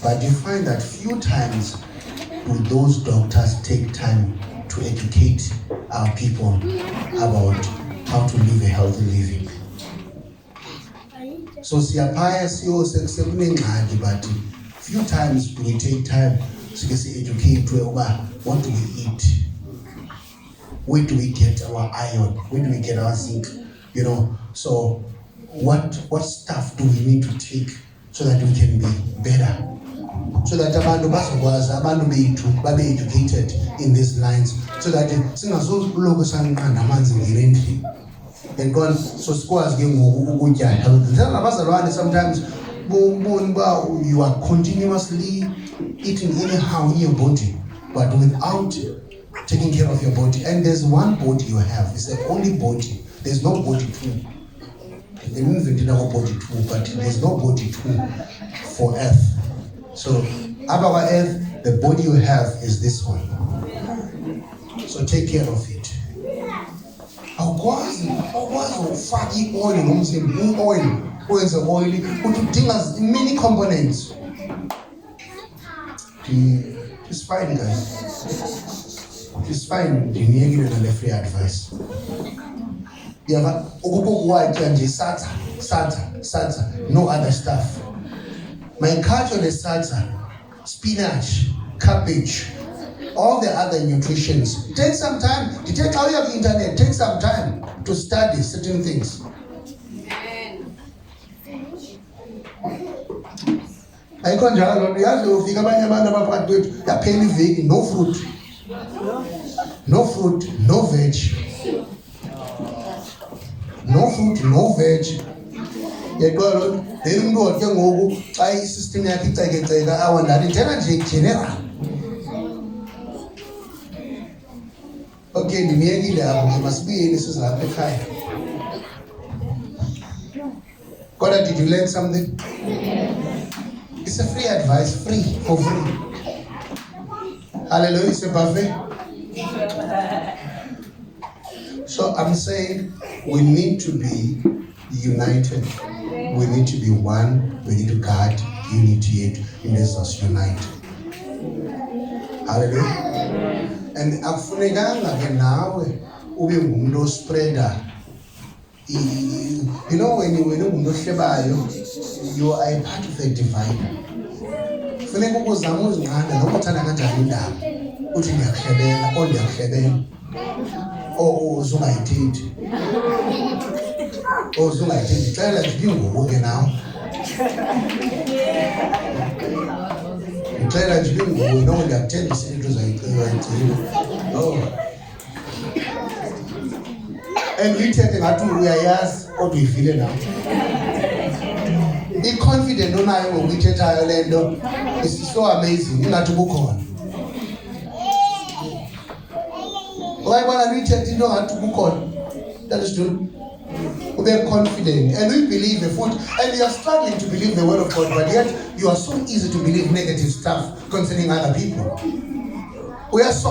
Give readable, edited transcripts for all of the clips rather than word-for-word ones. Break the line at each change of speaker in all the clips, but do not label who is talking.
But you find that few times do those doctors take time to educate our people about how to live a healthy living. So siyapaya siyo sekunengxaki, but few times do we take time to educate about what do we eat, where do we get our iron, where do we get our zinc, so what stuff do we need to take so that we can be better, so that abantu bethu babe educated in these lines, so that singazoloko sanqanda amanzi ngelendlini and God so sikwazi ke ngoku ukutya healthy. Nabazalwane sometimes you are continuously eating anyhow in your body but without taking care of your body, and there's one body you have, it's the only body, there's no body two. They didn't invent our body two, but there's no body two for earth. So above earth, the body you have is this one, so take care of it. Awukwazi ukufaka i-oil ngomzimba, i-oil wenze oil ukuthi udinga many components. It's fine guys, it's fine. Ndiniyekile nale free advice. Yaba ukukutya nje satsa, no other stuff. My culture is satsa, spinach, cabbage, all the other nutritions. Take some time. To take out your internet, take some time to study certain things. Ayikho njalo uyazi ufika abanye abantu abaphakathi kwethu yaphela iveki no fruit, no veg. No fruit, no veg. Yaqolo then umuntu wakhe ngoku xa i-system yakhe icekeceka awandani ndithetha nje general. Okay, ndimiyekile apho masibuyeni sizilapha ekhaya. Kodwa did you learn something? It's a free advice, for free. Hallelujah, it's a buffet. So I'm saying we need to be united. We need to be one. We need to guard unity in us unite. Hallelujah. And akufunekanga ke nawe ube ngumuntu spreader. You know when ungumuntu ohlebayo, you are a part of a divider. Funeka ukuzama uzinqanda noma uthanda kanjani indaba. Uthi ndiyakuhlebela, ndiyakuhlebela. Uzungayithethi. Uzungayithethi. Xela ndibinguwe ke nawe. Xela ndibinguwe noma ndiyakuthembisa into uzayigcina. No. And uyithethe ngathi uyayazi kodwa uyifile nawe. I-confident onayo ngokuyithethayo le nto is so amazing, ingathi ubukhona. Wayibona uyithethe into ngathi ubukhona. That is true. Be confident and we believe the food, and you are struggling to believe the word of God, but yet you are so easy to believe negative stuff concerning other people. We are so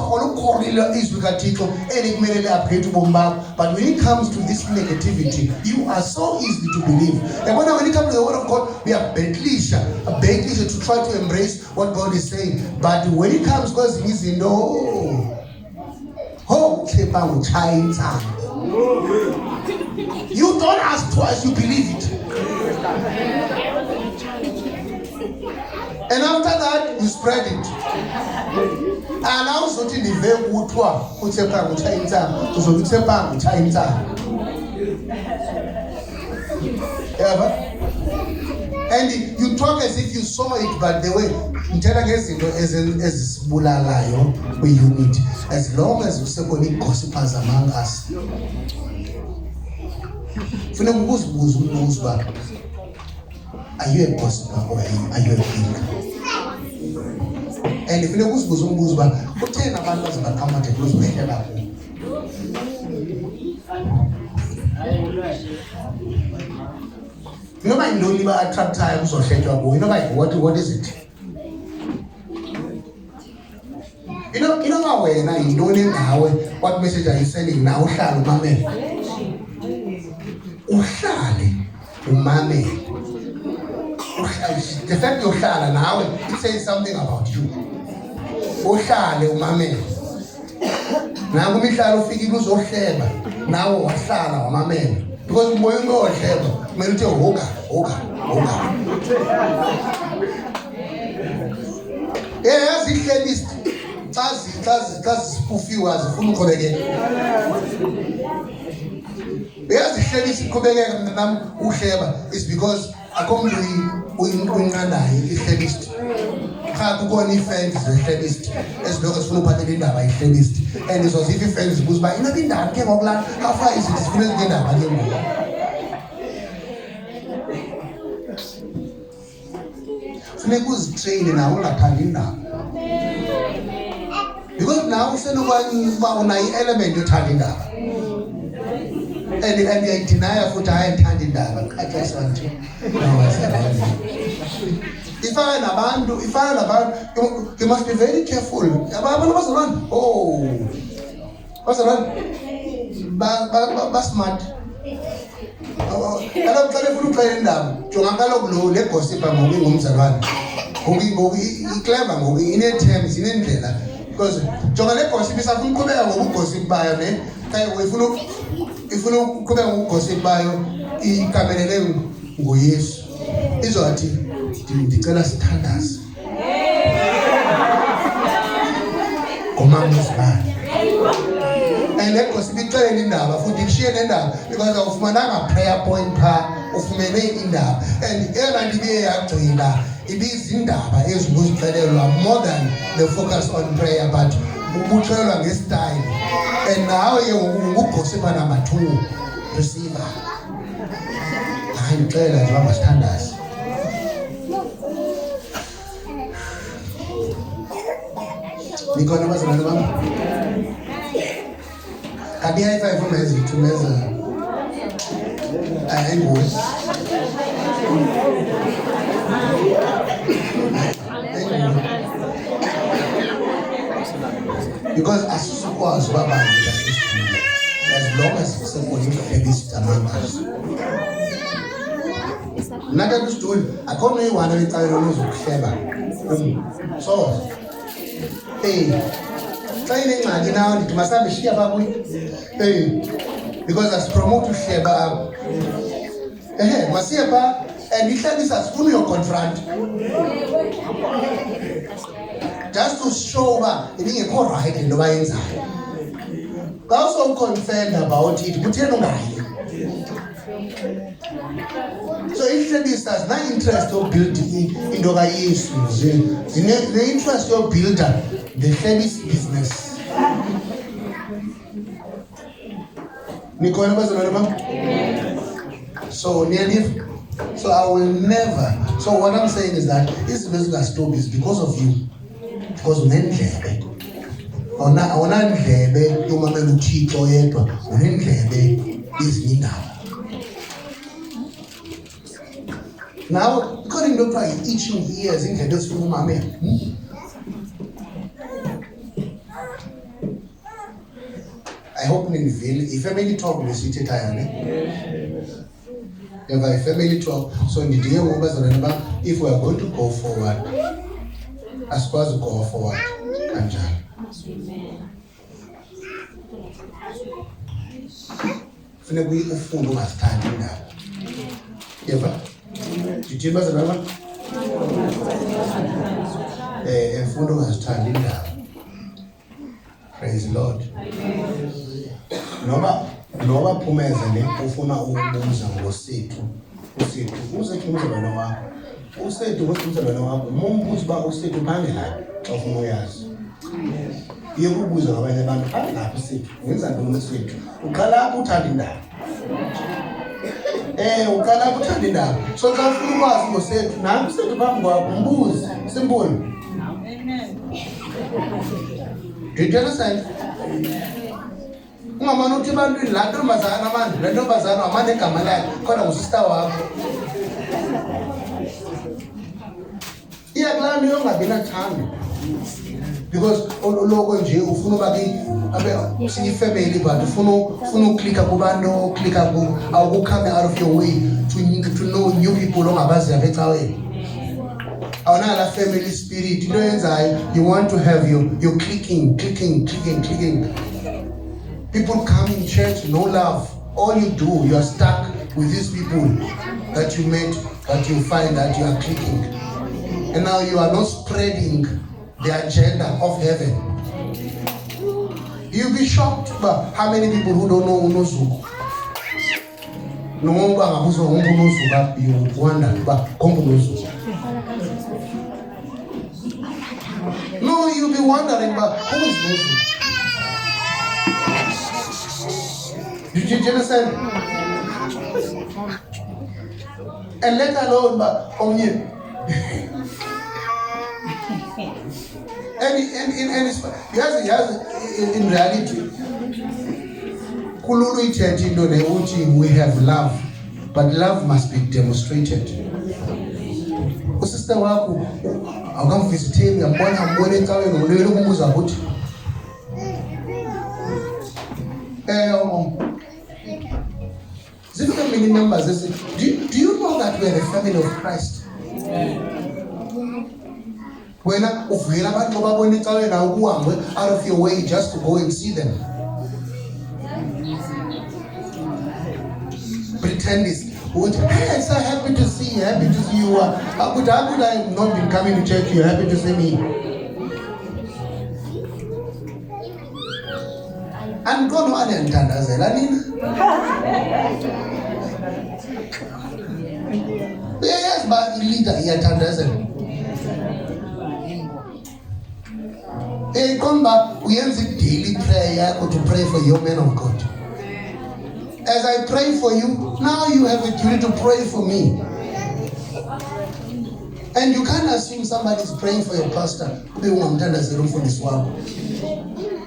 but when it comes to this negativity, you are so easy to believe. And when it comes to the word of God, we are begglisha to try to embrace what God is saying. But when it comes, because he's in you don't ask twice, you believe it. And after that, you spread it. And now something is very good to and you talk as if you saw it, but the way we unit. As long as you say gossipers among us. Are you a gossiper or are you a king? And if you know who's but tell about us about how much it was made up. You know, my no liver attract times or shake your boy. You know, like what is it? You know how way now you don't know how what message are you sending now? Uhlale umame. the fact yohlala nawe, it says something about you. Uhlale umamele. Naku mihlalo ufikile uzohleba, nawe wahlala wamamela. Because umoya ungohleba, kumele uthi hoka. Yazi ihlebist. Xa sifufiwe azifuna uqhubekeka. Yazi ihlebist iqhubekeka nami uhleba is because akomntu uyinqandayo ihlebist. Cha kukhona i-fans zehlebist esilokho sifuna uphathela indaba ihlebist. And izoziphi i-fans zibuza uba ingabe indaba ke ngokulana how far is it sifuna ezinye indaba ke ngoku. Funeka uzitreyine nawe ungathandi indaba. Because now usenokwazi unayo i-element yothanda indaba. And uyayidinaya futhi hayi ngithanda indaba. Qaxesha nje. Ifana nabantu, you must be very careful. Abantu bazalwana. Bazalwana. Smart. Kaloku xa befuna uxela indaba, jonga kaloku lo le gossip ngoku ingumzalwane. Ngoku i-clever ngoku ine-terms, inendlela. Because jonga le gossip isafuna uqhubeka ngokugossip bayo ne. Xa ifuna uqhubeka ngokugossip bayo ikamelele ngoYesu. Izothi ndicela sithandaze. Ngomamuzibani. And le gossip ixelele indaba futhi ishiye nendaba because awufumananga prayer point pha ufumene indaba. And eyona nto ibiye yagcina ibizindaba ezinguzixelelwa more than the focus on prayer but ubuxelelwa ngesityle. And nawe ke ungugosipha number 2 receiver. Hayi ngicela nje masithandaze. Nikona bazalwane bami. Kanti high five umeza engozi. Because asizokwazi abantu as long as sisekhona ihlebist among us. Naka kusitoli akhona iwana lecala lokuhleba. So xa inengxaki nawe ndithi masambe shiya pha kuyo. Because asipromote uhleba. Masiye pha and ihlebisa sifuna uyoconfront. Just to show uba ibingekho right into bayenzayo. Xa usowuconfirmed about it, kutheni ungayi? So ihlebisa zina-interest yobuild into kaYesu. Zine-interest yobuild the hlebis business. Nikona bazalwane bam? So nearly. So I will never. So what I'm saying is that this business stop is because of you. Because unendlebe. Awunandlebe yomamela uThixo yedwa, unendlebe ezinye indaba. Now, according to Dr. itching ears indlebe ezifuna umamela. I hope nivile ifamily talk lesithethayo ne. Eva family talk. So ndidiye ngobazalwane bam, if we are going to go forward, asikwazi go forward kanjani. Funeka ufunde ungasithandi indaba. Eva ndithi bazalwane bam, ufunde ungasithandi indaba. Praise the Lord. Noba phumeza le ufuna ukubuza ngoSethu. Usethu umzalwane wakho. Usethu umzalwane wakho. Umbuzo ba uSethu phangela xa ufuna uyazi. Iye kubuza ngabanye abantu lapha uSethu. Wenza ntoni uSethu? Uqala apho uthanda indaba. Uqala apho uthanda indaba. So xa ufuna ukwazi ngoSethu, nanku uSethu phambi kwakho umbuze. Simple. Amen. Do you understand? Ungamane uthi ebantwini laa ntombazana manje, le ntombazana wamane igama lakhe khona ngusista wakho. Iya kulaa nto yongabi nathando. Because oloko nje ufuna uba siyifamily but ufuna uklika kubantu, uklika awukukhambe out of your way to know new people ongabaziyo apha ecaweni. Awunala family spirit. You want to have your clicking. People come in church, no love. All you do, you are stuck with these people that you met, that you find that you are clicking. And now you are not spreading the agenda of heaven. You'll be shocked about how many people who don't know Unozuku. No, you wonder about Unozuku. No, you'll be wondering about who is Unozuku. Did you understand? And let alone on you. And in reality, we have love, but love must be demonstrated. Sister wako akamvisiteni ambona amwone kawe nolelo kumuza ukuthi the family members, do you know that we are the family of Christ? When out of your way just to go and see them. Pretend it's, hey, I'm so happy to see you, How could I have not been coming to church? You're happy to see me. I'm going to yes, but leader, come back, we have the daily prayer to pray for your man of God. As I pray for you, now you have a duty to pray for me. And you can't assume somebody is praying for your pastor.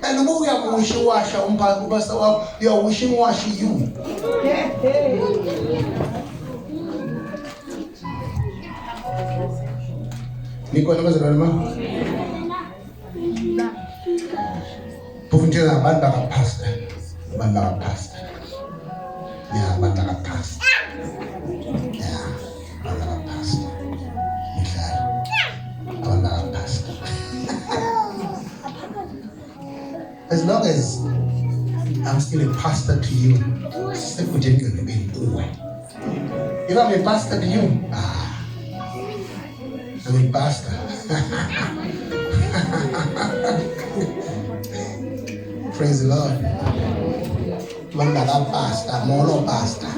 And we are wishy-washy, you are wishy-washy you. Pastor. Yeah, pastor. Yeah, pastor. Pastor. As long as I'm still a pastor to you, if I'm a pastor to you, I'm a pastor. Praise the Lord. Pastor, mono pastor.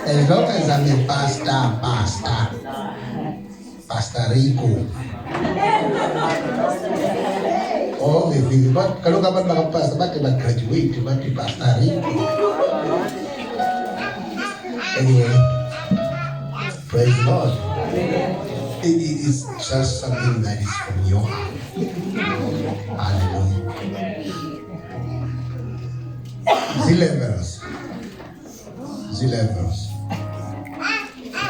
As long as I'm a Pastor Rico. Oh, maybe, but kalau kapan mga pastor, bakit graduate, bakit Pastor Rico? Anyway, praise the Lord. It is just something that is from your heart. Hallelujah. Zilevers.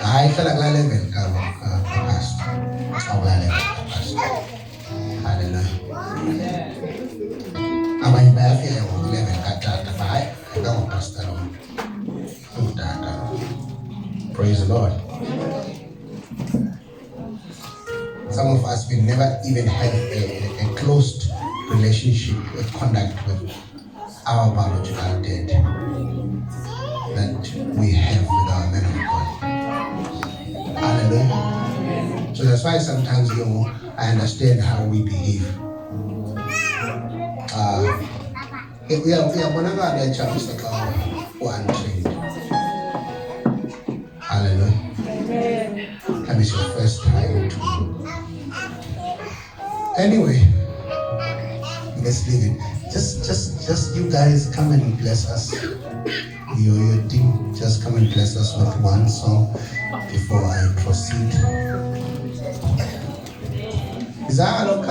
I feel like level pastor. Hallelujah. Ama iba feel level katata bai. Ikaw pastor. Praise the Lord. Some of us, we never even had a closed relationship, a contact with our biological dad that we have with our men of God. Hallelujah. So that's why sometimes, I understand how we behave. We are one of our churches that are untrained. Hallelujah. And it's your first time to. Anyway, let's leave it. Just you guys come and bless us. Your team, just come and bless us with one song before I proceed. Is that all?